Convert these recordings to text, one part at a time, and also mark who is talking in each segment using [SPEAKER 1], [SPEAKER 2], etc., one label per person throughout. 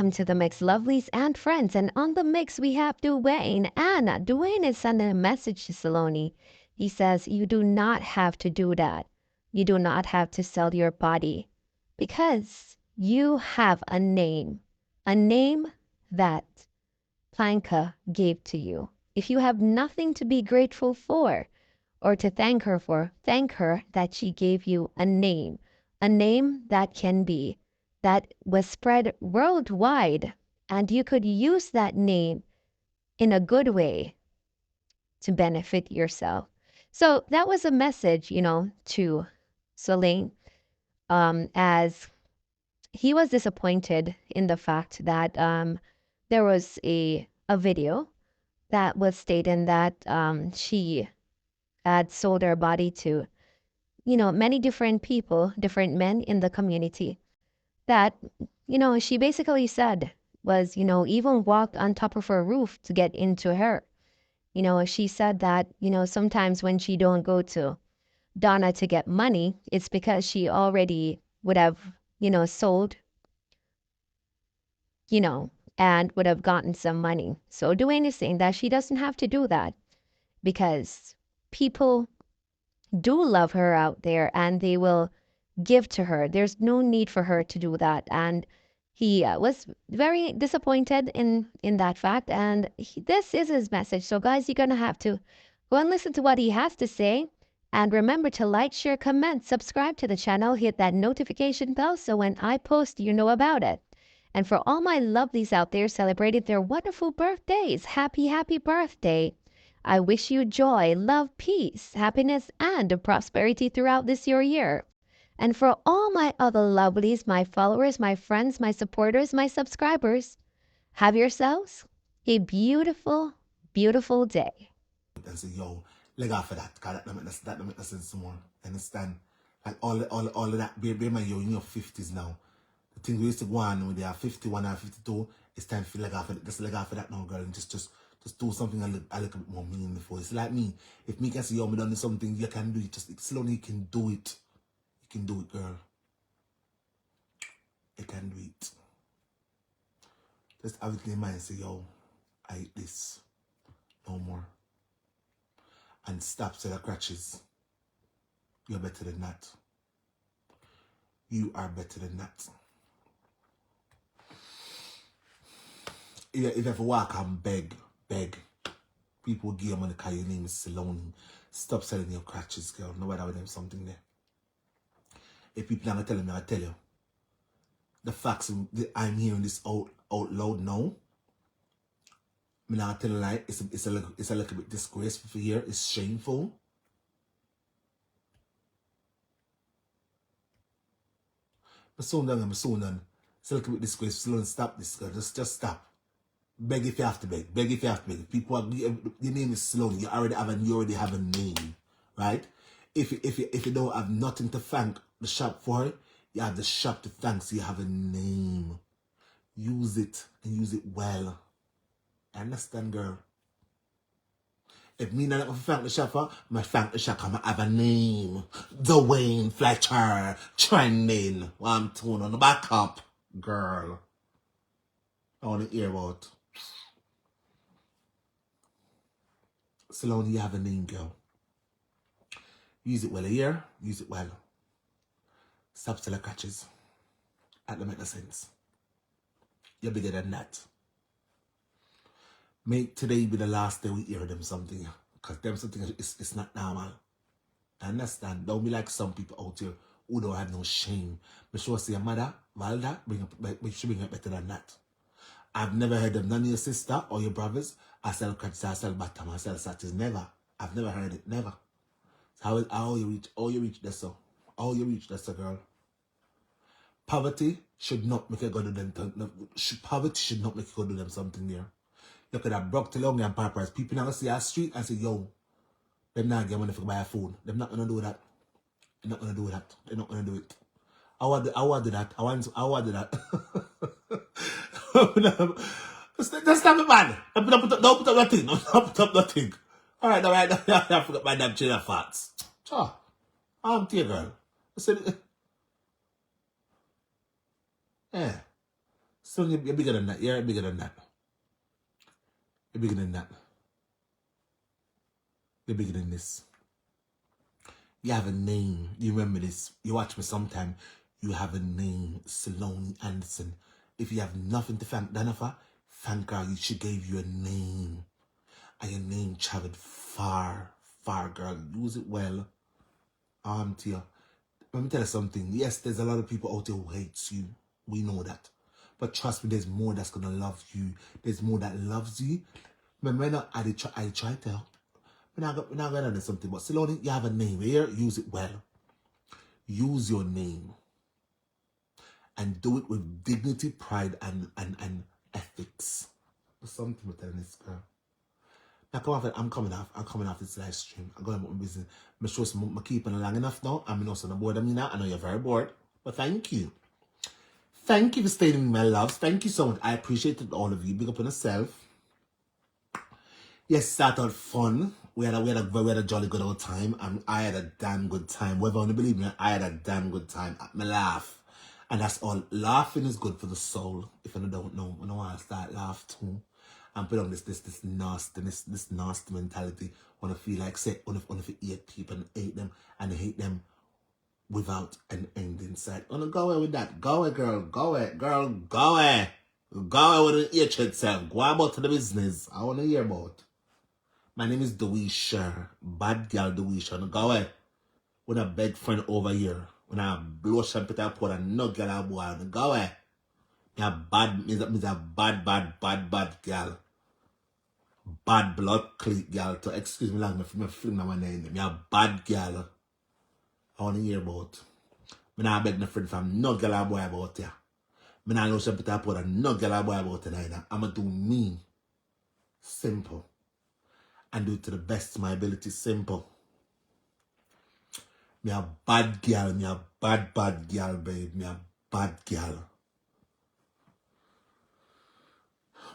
[SPEAKER 1] Welcome to the mix, lovelies and friends. And on the mix, we have Dwayne. And Dwayne is sending a message to Solaine. He says, you do not have to do that. You do not have to sell your body because you have a name that Planka gave to you. If you have nothing to be grateful for or to thank her for, thank her that she gave you a name that can be, that was spread worldwide, and you could use that name in a good way to benefit yourself. So that was a message, to Solaine, as he was disappointed in the fact that there was a video that was stating that she had sold her body to, many different people, different men in the community that, she basically said was, even walked on top of her roof to get into her. She said that, sometimes when she don't go to Donna to get money, it's because she already would have, sold, and would have gotten some money. So Dwayne is saying that she doesn't have to do that because people do love her out there and they will give to her. There's no need for her to do that. And he was very disappointed in that fact. And this is his message. So guys, you're going to have to go and listen to what he has to say. And remember to like, share, comment, subscribe to the channel, hit that notification bell so when I post, you know about it. And for all my lovelies out there celebrating their wonderful birthdays, happy, happy birthday. I wish you joy, love, peace, happiness, and prosperity throughout this your year. And for all my other lovelies, my followers, my friends, my supporters, my subscribers, have yourselves a beautiful, beautiful day.
[SPEAKER 2] And say, yo, leg off of that, because that don't make no sense more. Understand? Like all of that, bear man, you're in your 50s now. The thing we used to go on when they are 51 or 52, it's time for leg off of it. Just leg off of that now, girl, and just do something a little bit more meaningful. It's like me. If me can say, yo, me done something, you can do it. Just slowly you can do it. You can do it, girl. You can do it. Just have it in mind, say, yo, I eat this. No more. And stop to the crutches. You're better than that. You are better than that. If you ever walk and beg, people give you money because your name is Solaine. Stop selling your crutches, girl. Nobody with them something there. If people are telling me, I tell you. The facts I'm hearing this out loud now. I'm not telling a lie. It's a little bit disgraceful for here. It's shameful. But soon done. It's a little bit disgraceful. Stop this, girl. Just stop. Beg if you have to beg. Beg if you have to beg. People are, your name is Solaine. You already have a name, right? If you don't have nothing to thank the shop for, you have the shop to thank. So you have a name. Use it and use it well. Understand, girl? If me not thank the shop for, I thank the shop. I have a name. Dwayne Fletcher trending. One tune on the back up, girl. I want to hear about. Solaine, you have a name, girl. Use it well here. Use it well. Stop selling catches. That don't make no sense. You're bigger than that. Make today be the last day we hear them something. Because them something it's not normal. I understand. Don't be like some people out here who don't have no shame. But sure say your mother, Valda, she bring up better than that. I've never heard of none of your sister or your brothers. I sell catches, I sell bottom, I sell satins. Never. I've never heard it. Never. So how you reach that's so. How you reach that's a girl. Poverty should not make you go to them. Poverty should not make you go to them something there. You could have broke to long and purpose. People now see our street and say, yo, they're not getting money for buy a phone. They're not gonna do that. They're not gonna do that. They're not gonna do it. I want to do that. I want to do that. That's not man. Don't put up nothing. Don't put up nothing. Alright, I forgot my damn chain of farts. I'm dear girl. I said, yeah. So you're bigger than that. You're bigger than that. You're bigger than that. You're bigger than this. You have a name. You remember this. You watch me sometime. You have a name, Solaine Anderson. If you have nothing to thank Donna for, thank her. She gave you a name. And your name traveled far, far, girl. Use it well. To you. Let me tell you something. Yes, there's a lot of people out there who hates you. We know that. But trust me, there's more that's going to love you. There's more that loves you. Remember, I try to help. We're not going to do something. But Solaine, you have a name here. Use it well. Use your name. And do it with dignity, pride, and ethics. There's something with telling this girl. Now I'm coming off this live stream. I'm going about my business. I'm sure I'm keeping it long enough now. I'm also on board of me now. I know you're very bored. But thank you. Thank you for staying with me, my loves. Thank you so much. I appreciate it, all of you. Big up on yourself. Yes, started fun. We had a jolly good old time. I had a damn good time. Whether you believe me, I had a damn good time. I laugh. And that's all. Laughing is good for the soul. If you don't know, I want to start laugh too. And put on this nasty mentality. Want to feel like say, want to hate people and hate them, and hate them without an end inside. Wanna go away with that. Go away, girl. Go away, girl. Go away. Go away with the hatred self. Go about to the business. I wanna hear about. My name is Dwayne. Bad girl Dwayne. Go away. With a bed friend over here. When I blow champagne pour a no girl a boy. Go away. Me a bad girl. Bad blood clique girl. To excuse me like me fling my name. Me a bad girl. I wanna hear about. Me not beg no friend from no girl a boy about ya. Me not know champagne pour a no girl a boy about it either. I'ma do me. Simple. And do it to the best of my ability. Simple. Me a bad girl. Me a bad girl, babe. Me a bad girl.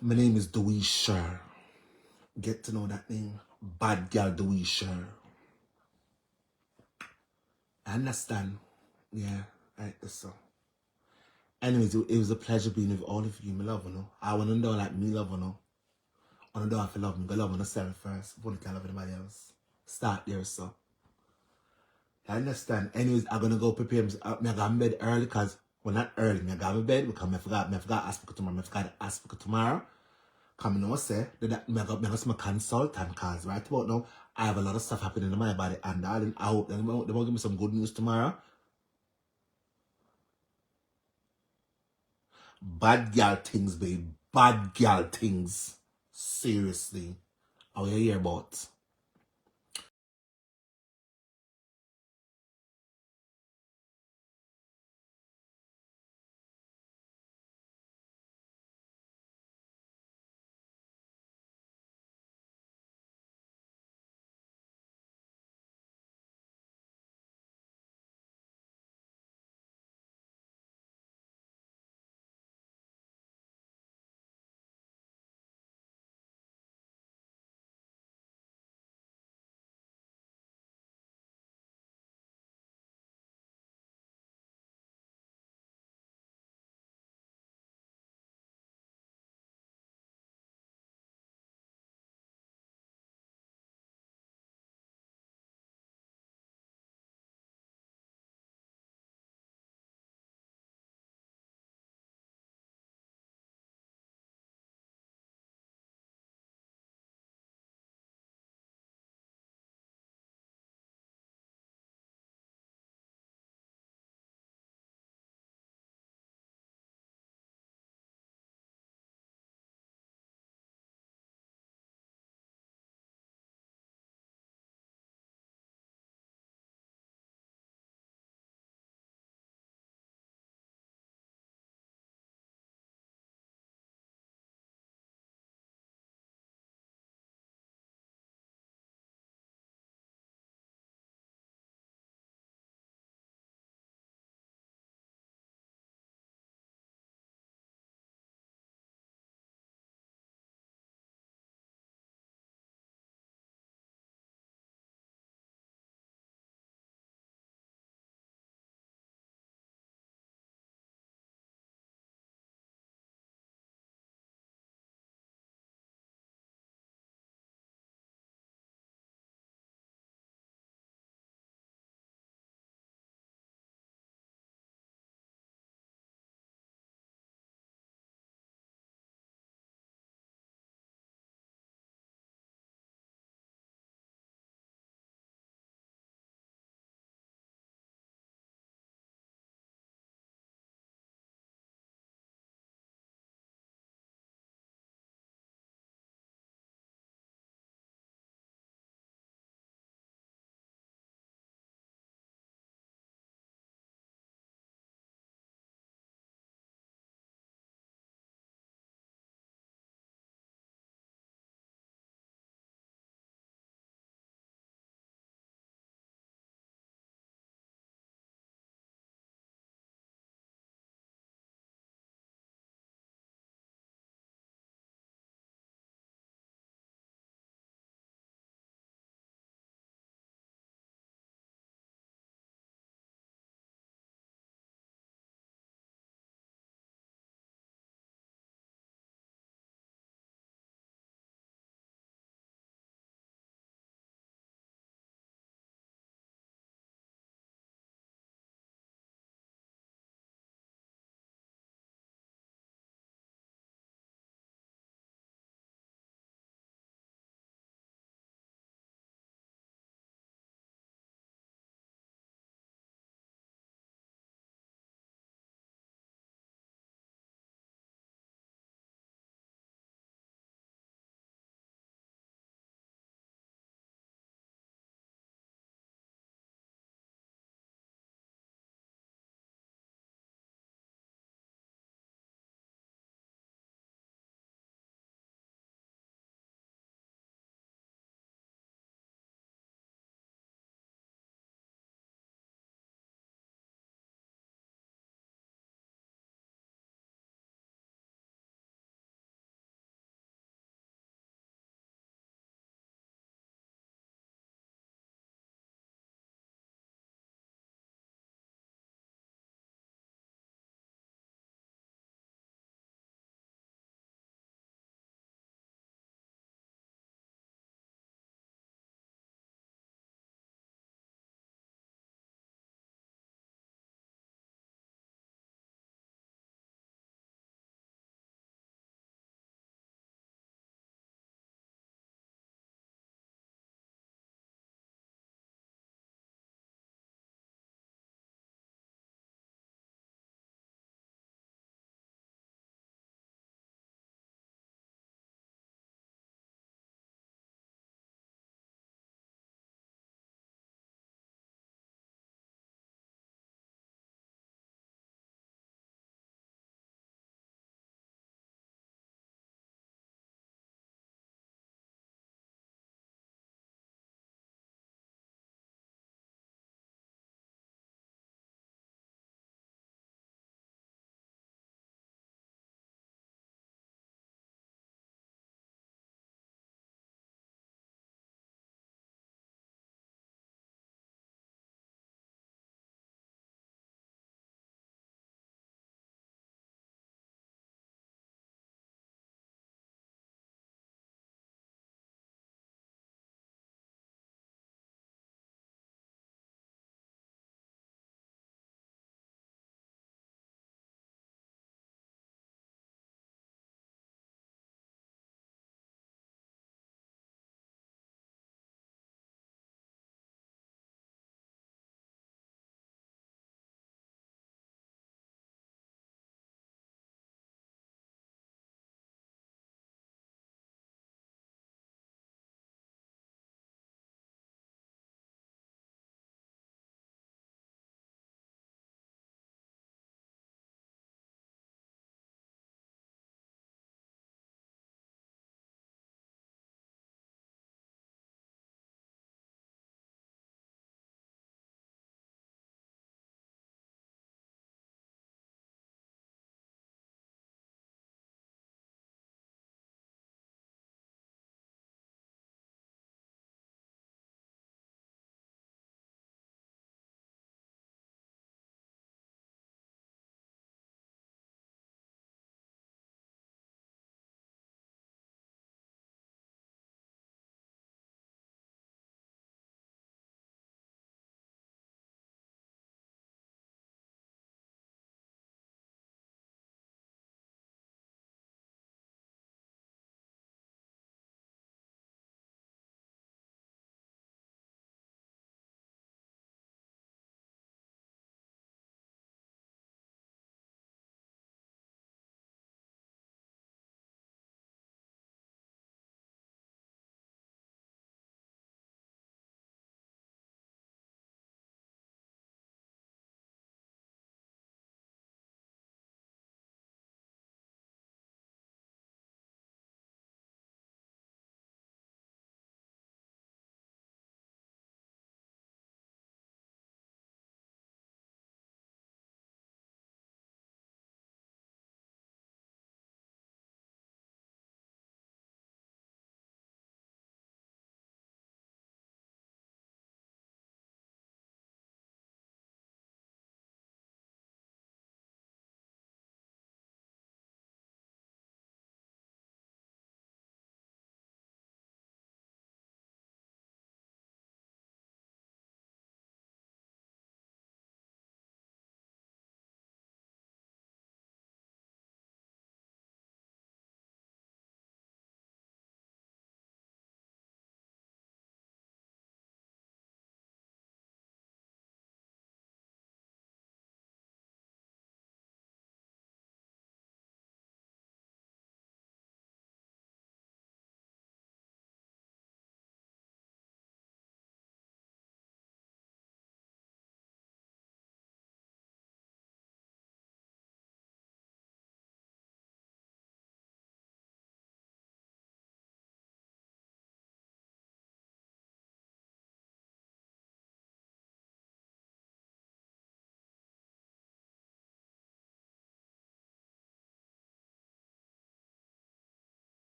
[SPEAKER 2] My name is Dwayne. Get to know that name. Bad girl Dwayne. I understand. Yeah, right, so. Anyways, it was a pleasure being with all of you, my love, you know. I want to know like me love, you know. I want to know if you love me. Go love myself first. Before you can love anybody else. Start there, so. I understand. Anyways, I'm gonna go prepare. I'm going to bed early because, well, not early. I'm going to bed because I forgot to ask for tomorrow. I forgot to ask for tomorrow. Come and say that I'm going to my consultant because right about now, I have a lot of stuff happening in my body. And darling, I hope they're going to give me some good news tomorrow. Bad girl things, babe. Bad girl things. Seriously. How you hear about?